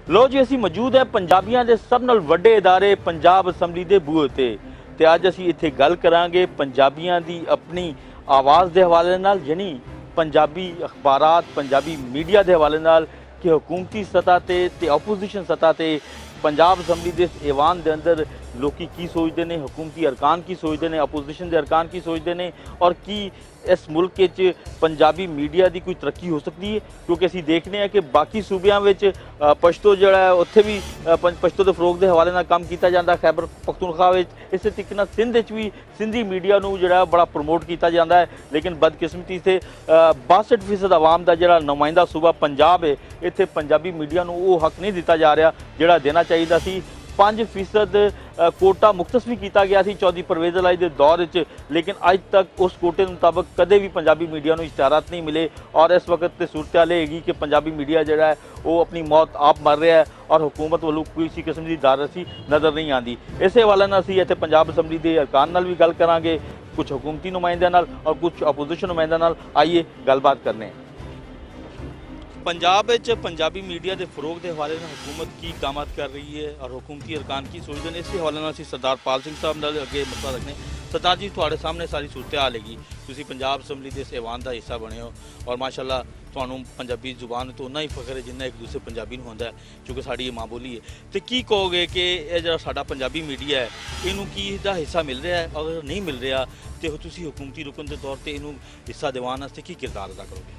लो जी असी मौजूद है पंजाबियों के सब नाल वड्डे इदारे पंजाब असैम्बली के बूहे ते अज असी इत्थे गल करांगे पंजाबियों की अपनी आवाज़ के हवाले नाल यानी पंजाबी अखबारात पंजाबी मीडिया के हवाले नाल कि हुकूमती सतह ते ओपोजिशन सतह ते पंजाब असैम्बली के ऐवान के अंदर लोग की सोचते हैं, हुकूमती अरकान की सोचते हैं, अपोजिशन के अरकान की सोचते हैं और की इस मुल्क पंजाबी मीडिया की कोई तरक्की हो सकती है। क्योंकि असी देखने हैं कि बाकी सूबों में पश्तो जो है उत्थे भी पश्तो के फरोग के हवाले नाल काम किया जाता, खैबर पख्तूनख्वा इस तरीके नाल सिंध भी सिंधी मीडिया को जो बड़ा प्रमोट किया जाता है। लेकिन बदकिस्मती से 62% आवाम का जो नुमाइंदा सूबा पंजाब है इत्थे पंजाबी मीडिया को वो हक नहीं दिता जा रहा जोड़ा देना चाहिए सी। 5% कोटा मुख्तस भी किया गया सी चौधरी परवेज़ इलाही के दौर च, लेकिन अज तक उस कोटे मुताबिक कदे भी पंजाबी मीडिया को इश्तिहारात नहीं मिले और इस वक्त तो सूरत हाल हैगी कि पंजाबी मीडिया जो है वो अपनी मौत आप मर रहा है और हुकूमत वालों किसी किस्म की दारसी नज़र नहीं आती। इस हवाले नाल असीं इत्थे पंजाब असैम्बली के अरकान नाल भी गल करांगे, कुछ हुकूमती नुमाइंदियां नाल और कुछ अपोजिशन नुमाइंदियां नाल। आइए गलबात करने। पंजाब पंजाबी मीडिया के फरोग के हवाले में हुकूमत की इकदाम कर रही है और हुकूमती अरकान की सोचते हैं। इस हवाले में सरदार पाल सिंह साहब नाल अगे मसला रखने। सरदार जी थोड़े सामने सारी सूरत हाल हैगी, तुसीं पंजाब असैम्बली के इस ऐवान का हिस्सा बने हो और माशाअल्लाह तुहानूं पंजाबी जुबान तो उन्ना ही फखर है जिन्ना एक दूसरे पंजाबी नूं होंदा है क्योंकि साड़ी माँ बोली है। तो की कहोगे कि यह जो साडा पंजाबी मीडिया है इनू की इसका हिस्सा मिल रहा है, अगर नहीं मिल रहा तो तुसीं हुकूमती रुकन के तौर पर इनू हिस्सा दिवाने वास्ते की किरदार अदा करोगे?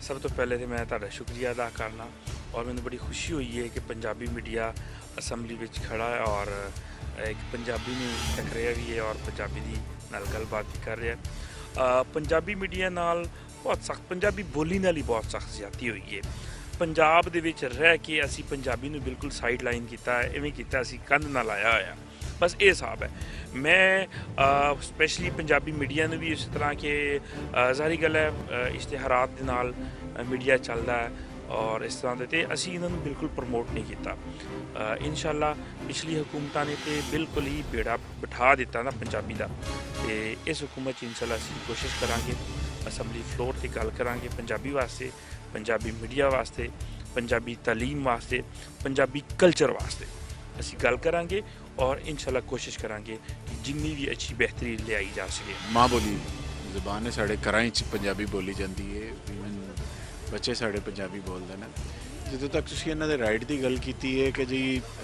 सब तो पहले तो मैं तुहाडा शुक्रिया अदा करना और मैंने बड़ी खुशी हुई है कि पंजाबी मीडिया असैम्बली में खड़ा है और एक पंजाबी नूं तक रहा भी है और पंजाबी दी नाल गलबात भी कर रहा है। पंजाबी मीडिया नाल बहुत सख्त पंजाबी बोली नाल ही बहुत सख्त ज्यादती हुई है। पंजाब दे विच रह के असी पंजाबी नूं बिल्कुल साइड लाइन किया, इवें किया असी कंध ना लाया होया, बस ये हिसाब है। मैं स्पैशली पंजाबी मीडिया ने भी इस तरह के जारी गल है इश्तिहारात दे नाल मीडिया चलता है और इस तरह के असी इन्होंने बिल्कुल प्रमोट नहीं किया। इंशाअल्लाह पिछली हुकूमत ने तो बिल्कुल ही बेड़ा बिठा दिता ना पंजाबी का, तो इस हुकूमत इंशाअल्लाह असी कोशिश करांगे असैम्बली फ्लोर पर गल करांगे पंजाबी वास्ते, पंजाबी मीडिया वास्ते, पंजाबी तालीम वास्ते, पंजाबी कल्चर वास्ते असी गल करांगे और इंशाअल्लाह कोशिश करांगे कि जिन्नी भी अच्छी बेहतरी ले आई जा सके। माँ बोली जबान है साढ़े घरां पंजाबी बोली जाती है, ईवन बच्चे साढ़े पंजाबी बोलते हैं। ਜਦੋਂ तक ਤੁਸੀਂ ਇਹਨਾਂ ਦੇ ਰਾਈਟ ਦੀ ਗੱਲ ਕੀਤੀ ਹੈ ਕਿ ਜੀ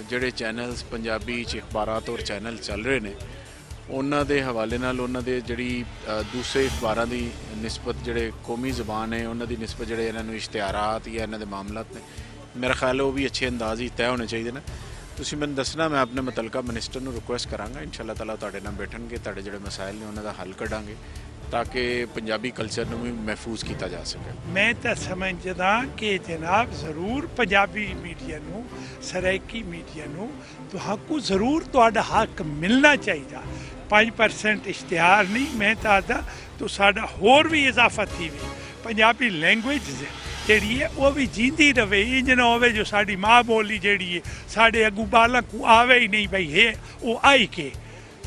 ਜਿਹੜੇ ਚੈਨਲਸ ਪੰਜਾਬੀ 'ਚ ਅਖਬਾਰਾਤ ਔਰ ਚੈਨਲ ਚੱਲ ਰਹੇ ਨੇ ਉਹਨਾਂ ਦੇ ਹਵਾਲੇ ਨਾਲ ਉਹਨਾਂ ਦੇ ਜਿਹੜੀ ਦੂਸਰੇ ਅਖਬਾਰਾਂ ਦੀ ਨਿਸਬਤ ਜਿਹੜੇ ਕੌਮੀ ਜ਼ਬਾਨ ਹੈ ਉਹਨਾਂ ਦੀ ਨਿਸਬਤ ਜਿਹੜੇ ਇਹਨਾਂ ਨੂੰ ਇਸ਼ਤਿਹਾਰਾਤ ਜਾਂ ਇਹਨਾਂ ਦੇ ਮਾਮਲਾਤ ਨੇ ਮੇਰਾ ਖਿਆਲ ਹੈ ਉਹ ਵੀ ਅੱਛੇ ਅੰਦਾਜ਼ ਹੀ ਤੈਅ ਹੋਣੇ ਚਾਹੀਦੇ ਨੇ। ਤੁਸੀਂ ਮੈਨੂੰ ਦੱਸਣਾ, ਮੈਂ ਆਪਣੇ ਮੁਤਲਕਾ ਮਿਨਿਸਟਰ ਨੂੰ ਰਿਕੁਐਸਟ ਕਰਾਂਗਾ ਇਨਸ਼ਾਅੱਲਾ ਤਾਲਾ ਤੁਹਾਡੇ ਨਾਲ ਬੈਠਣਗੇ, ਤੁਹਾਡੇ ਜਿਹੜੇ ਮਸਾਇਲ ਨੇ ਉਹਨਾਂ ਦਾ ਹੱਲ ਕੱਢਾਂਗੇ ताकि पंजाबी कल्चर में भी महफूज किया जा सके। मैं तो समझदा कि जनाब जरूर पंजाबी मीडिया नूं सराइकी मीडिया नूं तुहाकू जरूर तुहाडा हक मिलना चाहिए। 5% इश्तिहार नहीं, मैं तो आदा तो साडा होर भी इजाफा थी वे पंजाबी लैंग्वेज जिहड़ी है वो भी जींदी रहे, इंज ना होवे जो साडी माँ बोली जिहड़ी है साडे अगू बालां को आवे ही नहीं भाई है वो आई के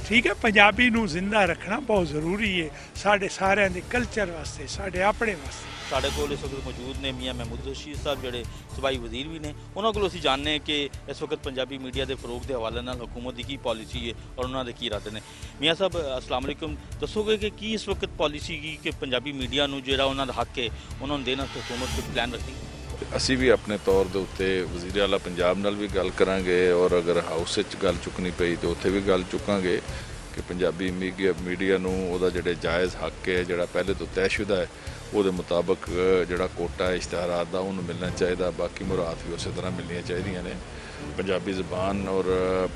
ठीक है। पंजाबी नूं जिंदा रखना बहुत ज़रूरी है साढ़े सारे दे कल्चर वास्ते, साढ़े अपने वास्ते। साढ़े कोल इस वक्त मौजूद ने मियाँ महमूद रशीद साहब जोड़े सूबाई वजीर भी ने, उन्होंने को असीं जानने कि इस वक्त पंजाबी मीडिया के फरोग के हवाले नाल हुकूमत की पॉलिसी है और उन्होंने की इरादे ने। मियाँ साहब अस्सलाम वालेकुम, दसोगे कि इस वक्त पॉलिसी की कि पंजाबी मीडिया नूं जिहड़ा उन्होंने हक है उन्होंने देना हुकूमत कुछ प्लान रखती? ਅਸੀਂ ਵੀ ਆਪਣੇ ਤੌਰ ਦੇ ਉੱਤੇ ਵਜ਼ੀਰ ਆਲਾ ਪੰਜਾਬ ਨਾਲ ਵੀ ਗੱਲ ਕਰਾਂਗੇ ਔਰ ਅਗਰ ਹਾਊਸ ਵਿੱਚ ਗੱਲ ਚੁੱਕਣੀ ਪਈ ਤਾਂ ਉੱਥੇ ਵੀ ਗੱਲ ਚੁੱਕਾਂਗੇ ਕਿ ਪੰਜਾਬੀ ਮੀਡੀਆ ਨੂੰ ਉਹਦਾ ਜਿਹੜੇ ਜਾਇਜ਼ ਹੱਕ ਹੈ ਜਿਹੜਾ ਪਹਿਲੇ ਤੋਂ ਤੈਅਸ਼ੁਦਾ ਹੈ ਉਹਦੇ ਮੁਤਾਬਕ ਜਿਹੜਾ ਕੋਟਾ ਇਸ਼ਤਿਹਾਰਾਤ ਦਾ ਉਹਨੂੰ ਮਿਲਣਾ ਚਾਹੀਦਾ, ਬਾਕੀ ਮੁਰਾਦ ਵੀ ਉਸੇ ਤਰ੍ਹਾਂ ਮਿਲਣੀਆਂ ਚਾਹੀਦੀਆਂ ਨੇ। ਪੰਜਾਬੀ ਜ਼ਬਾਨ ਔਰ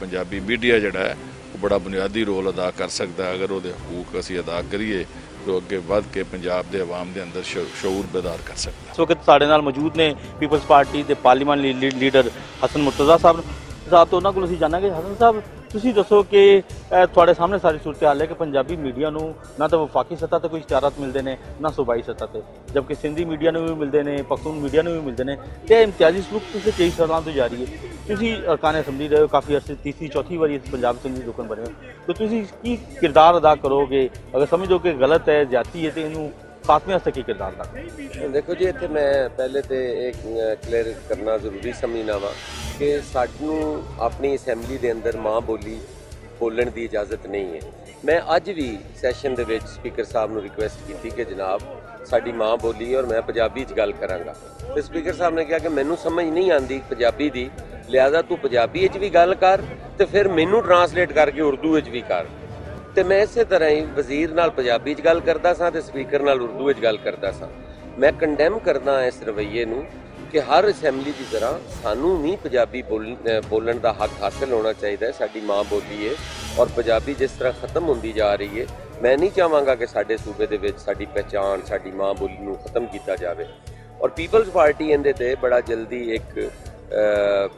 ਪੰਜਾਬੀ ਮੀਡੀਆ ਜਿਹੜਾ ਹੈ ਉਹ ਬੜਾ ਬੁਨਿਆਦੀ ਰੋਲ ਅਦਾ ਕਰ ਸਕਦਾ ਅਗਰ ਉਹਦੇ ਹਕੂਕ ਅਸੀਂ ਅਦਾ ਕਰੀਏ तो अगे बढ़ के पंजाब के अवाम के अंदर शऊर बेदार कर सकता। इस वक्त साढ़े नाल मौजूद ने पीपल्स पार्टी के पार्लीमानी लीडर हसन मुर्तज़ा साहब तो उन्होंने को जाना कि हसन साहब तुसीं दसो कि थोड़े सामने सारी सूरत हाल है कि पंजाबी मीडिया नूं ना तो वफाकी सतह पर कोई इश्तिहारात मिलते हैं ना सूबाई सतह पर, जबकि सिंधी मीडिया नूं भी मिलते हैं, पख्तून मीडिया नूं भी मिलते हैं। तो इम्तियाजी सलूक पिछले कई सालों तो जारी है। तुसीं अरकान असैम्बली रहे हो काफ़ी अर्से, तीसरी चौथी बारी पंजाब असैम्बली रुकन बने हो, तो तुसीं की किरदार अदा करोगे? अगर समझो कि गलत है ज्यादती है तो इनू ਕਾਸਮੀ ਵਾਸਤੇ ਕੀ ਕਿਰਦਾਰ ਦਾ? ਦੇਖੋ ਜੀ, ਇੱਥੇ ਮੈਂ ਪਹਿਲੇ ਤੇ ਇੱਕ ਕਲੀਅਰ ਕਰਨਾ ਜ਼ਰੂਰੀ ਸਮਝਣਾ ਵਾ ਕਿ ਸਾਨੂੰ ਆਪਣੀ ਅਸੈਂਬਲੀ ਦੇ ਅੰਦਰ ਮਾਂ ਬੋਲੀ ਬੋਲਣ ਦੀ ਇਜਾਜ਼ਤ ਨਹੀਂ ਹੈ। ਮੈਂ ਅੱਜ ਵੀ ਸੈਸ਼ਨ ਦੇ ਵਿੱਚ ਸਪੀਕਰ ਸਾਹਿਬ ਨੂੰ ਰਿਕੁਐਸਟ ਕੀਤੀ ਕਿ ਜਨਾਬ ਸਾਡੀ ਮਾਂ ਬੋਲੀ ਔਰ ਮੈਂ ਪੰਜਾਬੀ 'ਚ ਗੱਲ ਕਰਾਂਗਾ, ਤੇ ਸਪੀਕਰ ਸਾਹਿਬ ਨੇ ਕਿਹਾ ਕਿ ਮੈਨੂੰ ਸਮਝ ਨਹੀਂ ਆਉਂਦੀ ਪੰਜਾਬੀ ਦੀ, ਲਿਹਾਜ਼ਾ ਤੂੰ ਪੰਜਾਬੀ ਵਿੱਚ ਵੀ ਗੱਲ ਕਰ ਤੇ ਫਿਰ ਮੈਨੂੰ ਟਰਾਂਸਲੇਟ ਕਰਕੇ ਉਰਦੂ ਵਿੱਚ ਵੀ ਕਰ। ਤੇ ਮੈਂ ਇਸੇ ਤਰ੍ਹਾਂ ਹੀ ਵਜ਼ੀਰ ਨਾਲ ਪੰਜਾਬੀ 'ਚ ਗੱਲ ਕਰਦਾ ਸਾਂ ਤੇ ਸਪੀਕਰ ਨਾਲ ਉਰਦੂ ਵਿੱਚ ਗੱਲ ਕਰਦਾ ਸਾਂ। ਮੈਂ ਕੰਡੈਮ ਕਰਦਾ ਇਸ ਰਵੱਈਏ ਨੂੰ ਕਿ ਹਰ ਅਸੈਂਬਲੀ ਦੀ ਤਰ੍ਹਾਂ ਸਾਨੂੰ ਵੀ ਪੰਜਾਬੀ ਬੋਲਣ ਦਾ ਹੱਕ ਹਾਸਲ ਹੋਣਾ ਚਾਹੀਦਾ ਹੈ। ਸਾਡੀ ਮਾਂ ਬੋਲੀ ਹੈ ਔਰ ਪੰਜਾਬੀ ਜਿਸ ਤਰ੍ਹਾਂ ਖਤਮ ਹੁੰਦੀ ਜਾ ਰਹੀ ਹੈ, ਮੈਂ ਨਹੀਂ ਚਾਹਾਂਗਾ ਕਿ ਸਾਡੇ ਸੂਬੇ ਦੇ ਵਿੱਚ ਸਾਡੀ ਪਹਿਚਾਣ, ਸਾਡੀ ਮਾਂ ਬੋਲੀ ਨੂੰ ਖਤਮ ਕੀਤਾ ਜਾਵੇ। ਔਰ ਪੀਪਲਜ਼ ਪਾਰਟੀ ਇਹਦੇ ਤੇ ਬੜਾ ਜਲਦੀ ਇੱਕ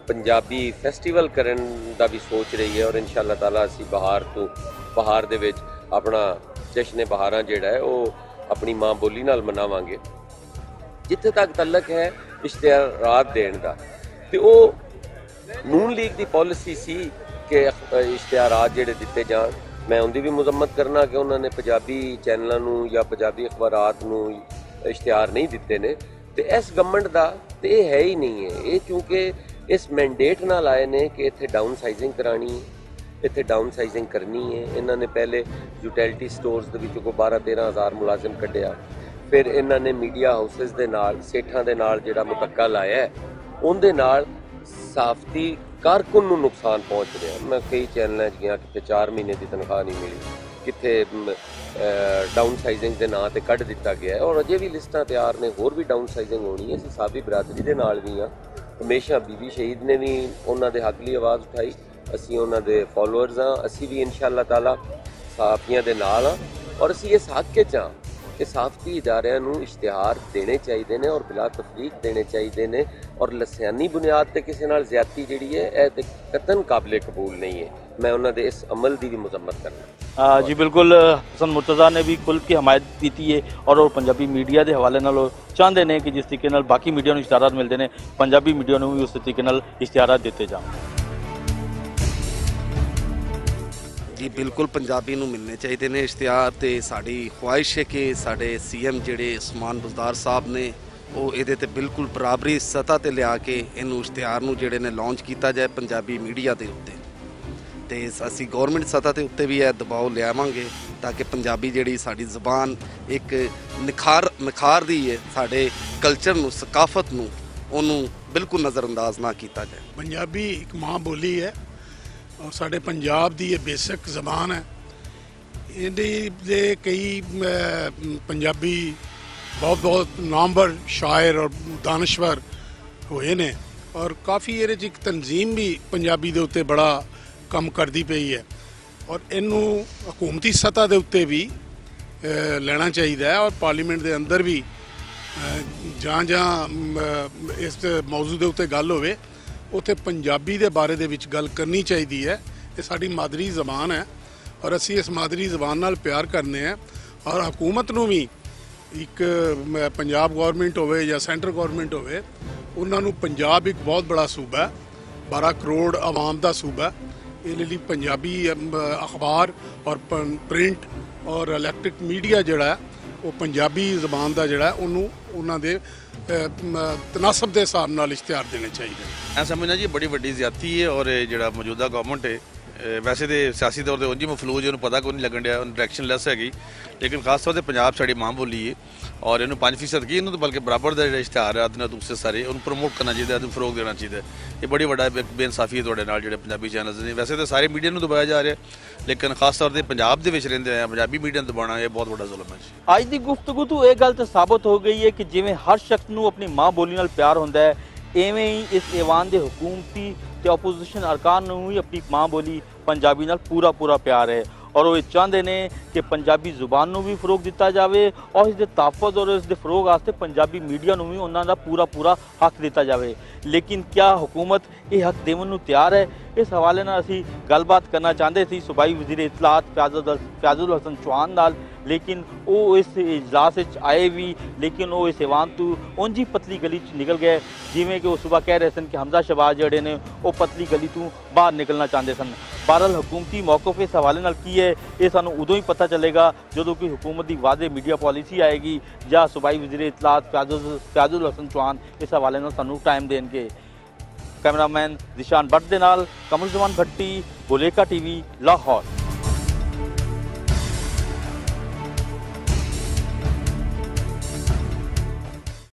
ਪੰਜਾਬੀ ਫੈਸਟੀਵਲ ਕਰਨ ਦਾ ਵੀ ਸੋਚ ਰਹੀ ਹੈ ਔਰ ਇਨਸ਼ਾਅੱਲਾ ਤਾਲਾ ਅਸੀਂ ਬਹਾਰ ਦੇ ਵਿੱਚ ਆਪਣਾ ਜਸ਼ਨ ਬਹਾਰਾਂ ਜਿਹੜਾ ਹੈ ਉਹ ਆਪਣੀ ਮਾਂ ਬੋਲੀ ਨਾਲ ਮਨਾਵਾਂਗੇ। ਜਿੱਥੇ ਤੱਕ ਤਲਕ ਹੈ ਇਸ਼ਤਿਹਾਰਾਤ ਦੇਣ ਦਾ, ਤੇ ਉਹ ਨੂਨ ਲੀਗ ਦੀ ਪਾਲਿਸੀ ਸੀ ਕਿ ਇਸ਼ਤਿਹਾਰਾਤ ਜਿਹੜੇ ਦਿੱਤੇ ਜਾਣ। ਮੈਂ ਉਹਦੀ ਵੀ ਮੁਜ਼ੰਮਤ ਕਰਨਾ ਕਿ ਉਹਨਾਂ ਨੇ ਪੰਜਾਬੀ ਚੈਨਲਾਂ ਨੂੰ ਜਾਂ ਪੰਜਾਬੀ ਅਖਬਾਰਾਤ ਨੂੰ ਇਸ਼ਤਿਹਾਰ ਨਹੀਂ ਦਿੱਤੇ ਨੇ, ਤੇ ਇਸ ਗਵਰਨਮੈਂਟ ਦਾ ਤੇ ਇਹ ਹੈ ਹੀ ਨਹੀਂ ਹੈ। ਇਹ ਕਿਉਂਕਿ ਇਸ ਮੈਂਡੇਟ ਨਾਲ ਆਏ ਨੇ ਕਿ ਇੱਥੇ ਡਾਊਨ ਸਾਈਜ਼ਿੰਗ ਕਰਾਣੀ ਹੈ, ਇੱਥੇ ਡਾਊਨ ਸਾਈਜ਼ਿੰਗ ਕਰਨੀ ਹੈ। ਇਹਨਾਂ ਨੇ ਪਹਿਲੇ ਯੂਟਿਲਿਟੀ ਸਟੋਰਸ ਦੇ ਵਿੱਚੋਂ ਕੋਈ 12-13 ਹਜ਼ਾਰ ਮੁਲਾਜ਼ਮ ਕੱਢਿਆ, ਫਿਰ ਇਹਨਾਂ ਨੇ ਮੀਡੀਆ ਹਾਊਸਿਸ ਦੇ ਨਾਲ, ਸੇਠਾਂ ਦੇ ਨਾਲ ਜਿਹੜਾ ਮੁਤੱਕਾ ਲਾਇਆ, ਉਹਦੇ ਨਾਲ ਸਾਫਤੀ ਕਾਰਕੁਨ ਨੂੰ ਨੁਕਸਾਨ ਪਹੁੰਚ ਰਿਹਾ। ਮੈਂ ਕਈ ਚੈਨਲਾਂ 'ਚ ਗਿਆ, ਕਿਤੇ 4 ਮਹੀਨੇ ਦੀ ਤਨਖਾਹ ਨਹੀਂ ਮਿਲੀ, ਕਿਤੇ ਡਾਊਨ ਸਾਈਜ਼ਿੰਗ ਦੇ ਨਾਂ ਤੇ ਕੱਢ ਦਿੱਤਾ ਗਿਆ ਹੈ ਔਰ ਅਜੇ ਵੀ ਲਿਸਟਾਂ ਤਿਆਰ ਨੇ, ਹੋਰ ਵੀ ਡਾਊਨ ਸਾਈਜ਼ਿੰਗ ਹੋਣੀ ਹੈ। ਅਸੀਂ ਸਾਬੀ ਬਰਾਦਰੀ ਦੇ ਨਾਲ ਵੀ ਹਾਂ, ਹਮੇਸ਼ਾ ਬੀਬੀ ਸ਼ਹੀਦ ਨੇ ਵੀ ਉਹਨਾਂ ਦੇ ਹੱਕ ਲਈ ਆਵਾਜ਼ ਉਠਾਈ, ਅਸੀਂ ਉਹਨਾਂ ਦੇ ਫਾਲੋਅਰਸ ਹਾਂ। ਅਸੀਂ ਵੀ ਇਨਸ਼ਾਅੱਲਾ ਤਾਲਾ ਸਾਫੀਆਂ ਦੇ ਨਾਲ ਹਾਂ ਔਰ ਅਸੀਂ ਇਸ ਹੱਕ 'ਚ ਹਾਂ ਕਿ ਸਾਫਤੀ ਇਦਾਰਿਆਂ ਨੂੰ ਇਸ਼ਤਿਹਾਰ ਦੇਣੇ ਚਾਹੀਦੇ ਨੇ ਔਰ ਬਿਲਾ ਤਫਰੀਕ ਦੇਣੇ ਚਾਹੀਦੇ ਨੇ ਔਰ ਲਸਾਨੀ ਬੁਨਿਆਦ ਤੇ ਕਿਸੇ ਨਾਲ ਜ਼ਿਆਦਤੀ ਜਿਹੜੀ ਹੈ ਇਹ ਤੇ ਕਤਨ ਕਾਬਲੇ ਕਬੂਲ ਨਹੀਂ ਹੈ। ਮੈਂ ਉਹਨਾਂ ਦੇ ਇਸ ਅਮਲ ਦੀ ਵੀ ਮੁਜ਼ੰਮਤ ਕਰਨਾ। ਜੀ ਬਿਲकुल, हसन मुर्तज़ा ने भी खुल के हमायत की है और पंजाबी मीडिया के हवाले नाल चाहते हैं कि जिस तरीके नाल बाकी मीडिया को इश्तिहारात मिलते हैं, पंजाबी मीडिया को भी उस तरीके नाल इश्तिहारात दिते जाण। जी बिल्कुल, पंजाबी नूं मिलने चाहिए ने इश्तिहार, ते साड़ी ख्वाहिश है कि साढ़े CM जिहड़े उस्मान बुज़दार साहब ने वो ये बिल्कुल बराबरी सतह ते लिया के इनू इश्तिहार नूं जिहड़े ने लॉन्च किया जाए पंजाबी मीडिया के उत्ते, तो असी गौरमेंट सतह के उत्ते भी यह दबाव लियावांगे ताकि पंजाबी जिहड़ी साडी ज़बान एक निखार दी है, साडे कल्चर नूं, सकाफत नूं, उन्हों बिल्कुल नज़रअंदाज ना किया जाए। पंजाबी एक माँ बोली है और साढ़े पंजाब की ये बेसिक ज़बान है। ये कई पंजाबी बहुत नामवर शायर और दानश्वर होए ने और काफ़ी ये एक तंजीम भी पंजाबी के उत्ते बड़ा काम करती पई है और इनू हुकूमती सतह के उत्ते भी लेना चाहिए और पार्लीमेंट के अंदर भी जहाँ इस मौजू के उत्ते गल होवे उत्थे पंजाबी के बारे दे विच गल करनी चाहिए है। ये साडी मादरी ज़बान है और असी इस मादरी ज़बान नाल प्यार करने हैं और हुकूमत नूं भी एक पंजाब गौरमेंट होवे या सेंटर गौरमेंट होवे, उन्हां नूं पंजाब एक बहुत बड़ा सूबा है, 12 करोड़ आवाम का सूबा है। इहदे लई पंजाबी अखबार और प्रिंट और इलैक्ट्रिक मीडिया जिहड़ा है वो पंजाबी ज़बान का जिहड़ा उन्होंने उन्होंने तनासब के हिसाब नाल इश्तिहार देने चाहिए। मैं समझना जी बड़ी वड्डी ज़्यादती है और जिहड़ा मौजूदा गवर्नमेंट है वैसे तो सियासी तौर पर उंज ही मफलूज, उन्होंने पता कोई नहीं लगन दिया, डायरैक्शन लैस हैगी, लेकिन खास तौर पर पंजाब साड़ी मां बोली है और इन्होंने 5% की इन्होंने बल्कि बराबर का जो इश्तिहार है ने दूसरे सारे उन्होंने प्रमोट करना चाहिए, उन्होंने फरोग देना चाहिए। ये बड़ी बड़ा बेइंसाफी है तुहाडे नाल जिहड़े पंजाबी चैनल्स ने, वैसे तो सारे मीडिया को दबाया जा रहा है लेकिन खास तौर पर पंजाब के रहिंदे हैं पंजाबी मीडिया दबाना ये बहुत बड़ा जुल्म है। ਅੱਜ ਦੀ ਗੁਫ਼ਤਗੂ ਤੋਂ ਇਹ ਗੱਲ ਤਾਂ ਸਾਬਤ ਹੋ ਗਈ ਹੈ ਕਿ ਜਿਵੇਂ ਹਰ ਸ਼ਖਸ ਨੂੰ ਆਪਣੀ ਮਾਂ ਬੋਲੀ ਨਾਲ ਪਿਆਰ ਹੁੰਦਾ ਹੈ, ਐਵੇਂ ਹੀ ਇਸ ਈਵਾਨ ਦੇ ਹਕੂਮਤੀ ਤੇ ਆਪੋਜੀਸ਼ਨ ਅਰਕਾਨ ਨੂੰ ਵੀ ਆਪਣੀ ਮਾਂ ਬੋਲੀ ਪੰਜਾਬੀ ਨਾਲ ਪੂਰਾ ਪਿਆਰ ਹੈ और वो चाहते हैं कि पंजाबी जुबान को भी फरोग दिता जाए और इसके तहफ़ुज़ और इसके फरोग वास्ते पंजाबी मीडिया को भी उन्होंने पूरा हक दिता जाए। लेकिन क्या हुकूमत ये हक देवन नूं तैयार है? इस हवाले नाल असीं गलबात करना चाहते थे सूबाई वज़ीर इतलात फयाजुल हसन चौहान नाल, लेकिन वो इस इजलास आए भी लेकिन वो इस ईवान तो उंज ही पतली गली निकल गए जिमें कि वो सुबह कह रहे सन कि हमजा शहबाज जिहड़े ने वो पतली गली तो बाहर निकलना चाहते सन। बहरहाल हुकूमती मौक़िफ़ इस हवाले नाल की है ये सानू उदों ही पता चलेगा जो कि हुकूमत की वादे मीडिया पॉलिसी आएगी या सूबाई वज़ीर इत्तलात फ़याज़ुल हसन चौहान इस हवाले नाल सानू टाइम देंगे। कैमरामैन जिशान भट्ट दे नाल कमरुज़्ज़मान भट्टी, बुलेका टीवी, लाहौर।